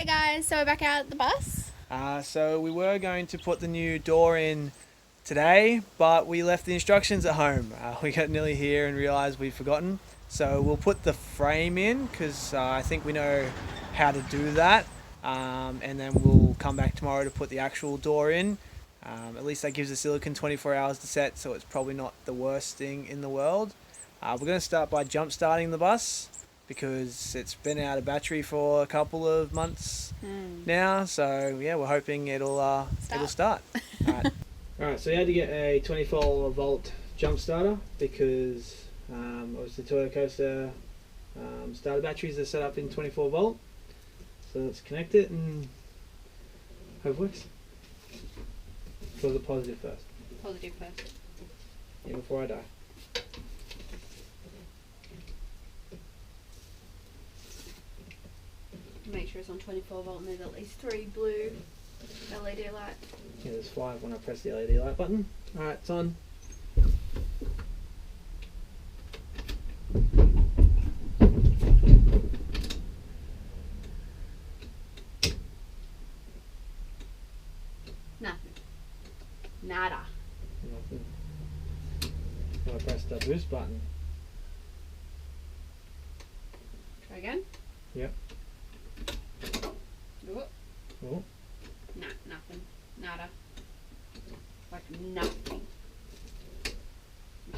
Hey guys, so we're back out at the bus. So we were going to put the new door in today, but we left the instructions at home. We got nearly here and realised we'd forgotten. So we'll put the frame in because I think we know how to do that. And then we'll come back tomorrow to put the actual door in. At least that gives the silicon 24 hours to set, so it's probably not the worst thing in the world. We're going to start by jump starting the bus because it's been out of battery for a couple of months now. So yeah, we're hoping it'll start. Alright, so we had to get a 24 volt jump starter because obviously Toyota Coaster starter batteries are set up in 24 volt. So let's connect it and hope it works. Was it positive first? Positive first. Yeah, before I die. Make sure it's on 24 volt and there's at least 3 blue LED lights. Yeah, there's 5 when I press the LED light button. Alright, it's on. Nothing. Nada. Nothing. When I press the boost button. Try again. Yep. Oh. Oh. Nah, nothing. Nada. Like nothing.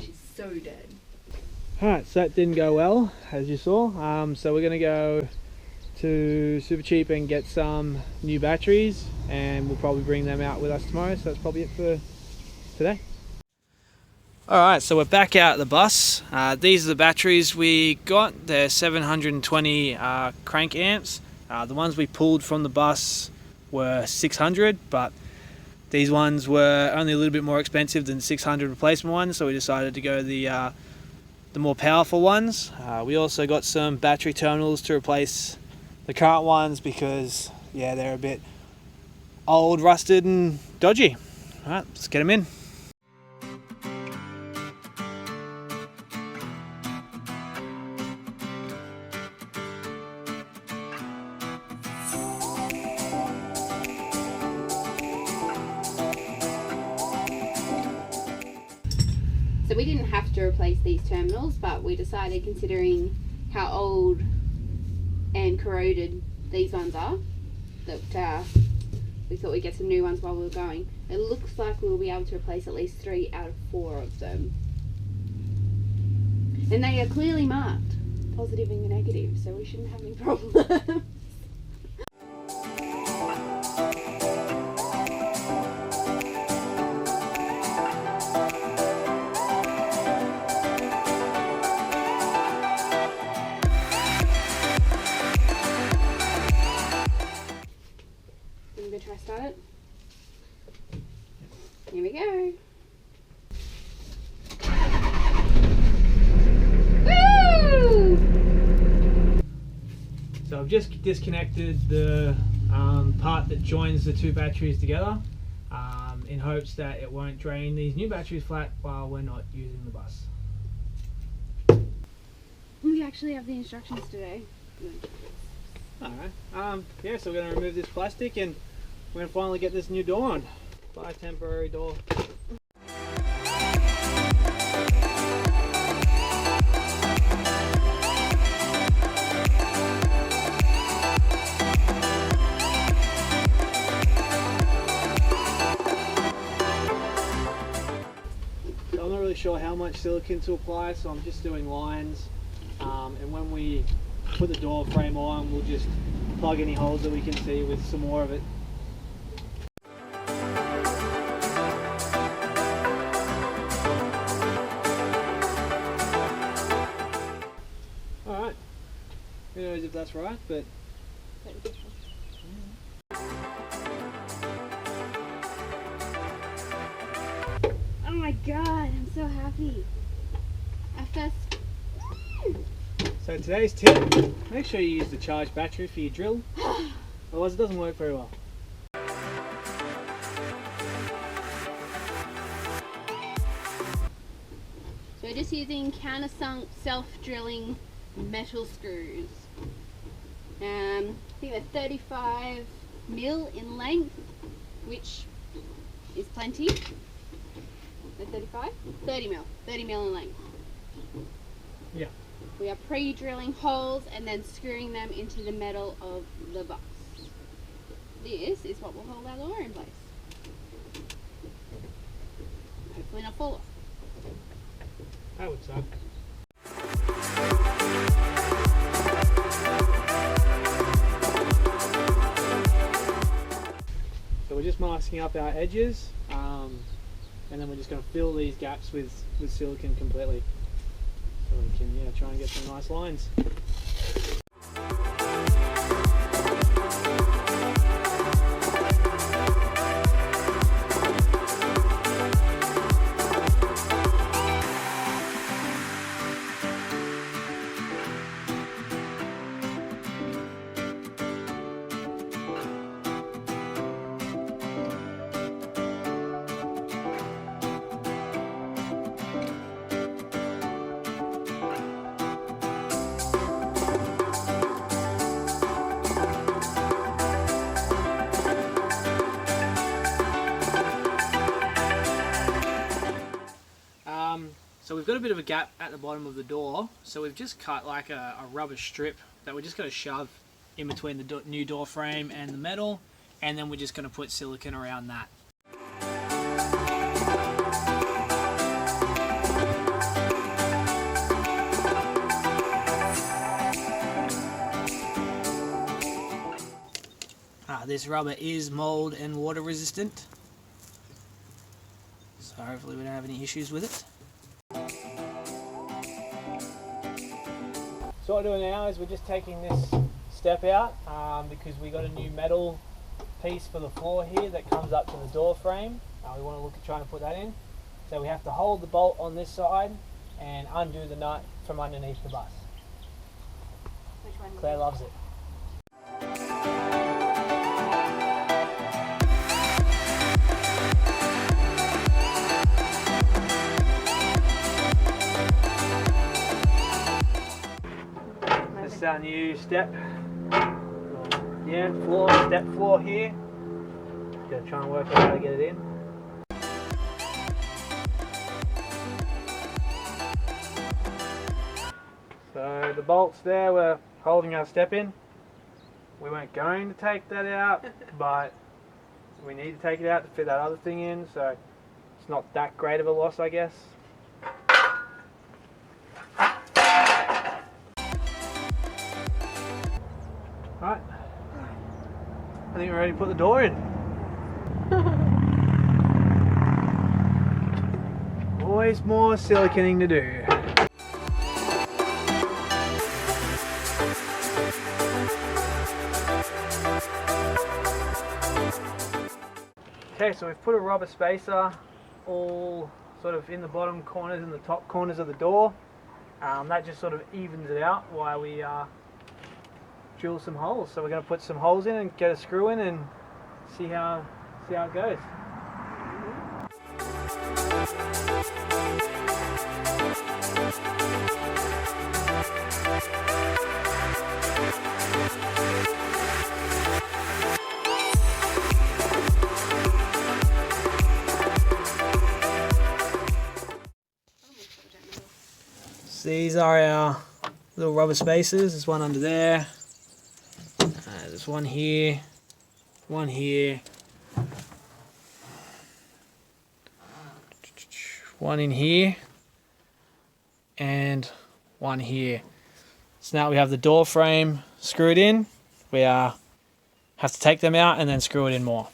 She's so dead. Alright, so that didn't go well, as you saw. So we're going to go to Super Cheap and get some new batteries, and we'll probably bring them out with us tomorrow. So that's probably it for today. Alright, so we're back out at the bus. These are the batteries we got. They're 720 crank amps. The ones we pulled from the bus were 600, but these ones were only a little bit more expensive than 600 replacement ones, so we decided to go the more powerful ones. We also got some battery terminals to replace the current ones because, yeah, they're a bit old, rusted and dodgy. Alright, let's get them in. So we didn't have to replace these terminals, but we decided, considering how old and corroded these ones are, that we thought we'd get some new ones while we were going. It looks like we'll be able to replace at least 3 out of 4 of them. And they are clearly marked positive and negative, so we shouldn't have any problems. Try start it. Here we go. Woo! So I've just disconnected the part that joins the two batteries together in hopes that it won't drain these new batteries flat while we're not using the bus. We actually have the instructions today. Alright, yeah, so we're going to remove this plastic and we're going to finally get this new door on. Buy a temporary door. So I'm not really sure how much silicone to apply, so I'm just doing lines. And when we put the door frame on, we'll just plug any holes that we can see with some more of it. Alright, who knows if that's right, but Oh my god, I'm so happy. I first. So today's tip, make sure you use the charged battery for your drill, otherwise it doesn't work very well. So we're just using countersunk self-drilling metal screws. think they're 35 mil in length, which is plenty. They're 35? 30 mil. 30 mil in length. Yeah. We are pre-drilling holes and then screwing them into the metal of the box. This is what will hold our door in place. Hopefully not fall off. That would suck. So we're just masking up our edges, and then we're just going to fill these gaps with silicone completely. So we can try and get some nice lines. So we've got a bit of a gap at the bottom of the door, so we've just cut like a rubber strip that we're just going to shove in between the new door frame and the metal, and then we're just going to put silicone around that. This rubber is mold and water resistant, so hopefully we don't have any issues with it. So what we're doing now is we're just taking this step out because we got a new metal piece for the floor here that comes up to the door frame. We want to look at trying to put that in. So we have to hold the bolt on this side and undo the nut from underneath the bus. Which one? Claire loves it. This is our new step. Step floor here. Gonna try and work out how to get it in. So the bolts there, we're holding our step in. We weren't going to take that out, but we need to take it out to fit that other thing in, so it's not that great of a loss, I guess. Right, I think we're ready to put the door in. Always more siliconing to do. Okay, so we've put a rubber spacer all sort of in the bottom corners and the top corners of the door. That just sort of evens it out while we drill some holes. So we're going to put some holes in and get a screw in and see how it goes. So these are our little rubber spacers. There's one under there. There's one here, one here, one in here, and one here. So now we have the door frame screwed in. We have to take them out and then screw it in more.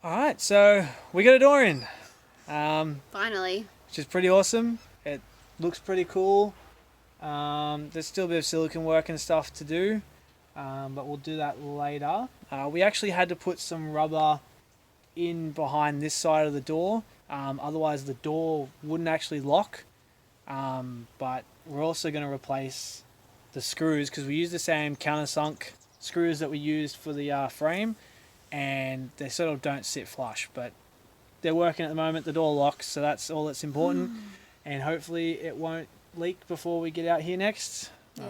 Alright, so we got a door in. Finally. Which is pretty awesome. It looks pretty cool. There's still a bit of silicone work and stuff to do, but we'll do that later. We actually had to put some rubber in behind this side of the door, otherwise the door wouldn't actually lock. But we're also going to replace the screws because we use the same countersunk screws that we used for the frame, and they sort of don't sit flush, but they're working at the moment. The door locks, so that's all that's important. And hopefully it won't leak before we get out here next. Yeah.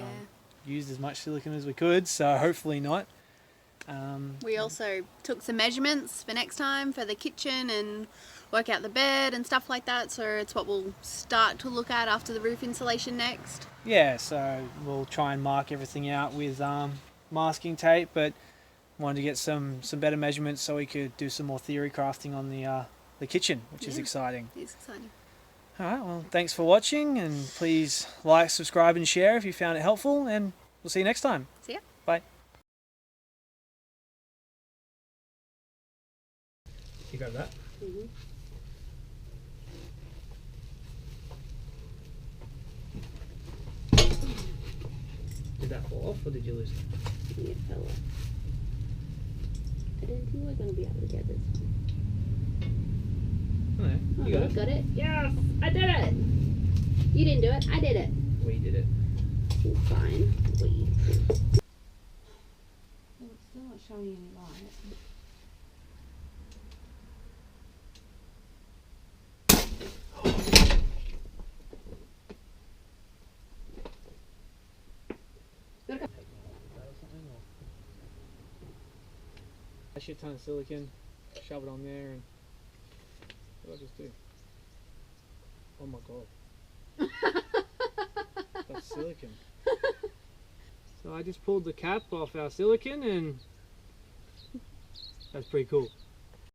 Used as much silicone as we could, so hopefully not. We also took some measurements for next time for the kitchen and work out the bed and stuff like that, so it's what we'll start to look at after the roof insulation next. Yeah, so we'll try and mark everything out with masking tape, but wanted to get some better measurements so we could do some more theory crafting on the kitchen, which is exciting. It is exciting. Alright, well, thanks for watching, and please like, subscribe and share if you found it helpful, and we'll see you next time. See ya. Bye. You got that? Mm-hmm. Did that fall off, or did you lose it? It fell off. I didn't think we were going to be able to get this. Oh, you got it? Got it? Yes! I did it! You didn't do it, I did it. We did it. Fine. We. Well, it's still not showing any light. A shit ton of silicone, shove it on there, and what did I just do? Oh my god. That's silicone. So I just pulled the cap off our silicone, and that's pretty cool.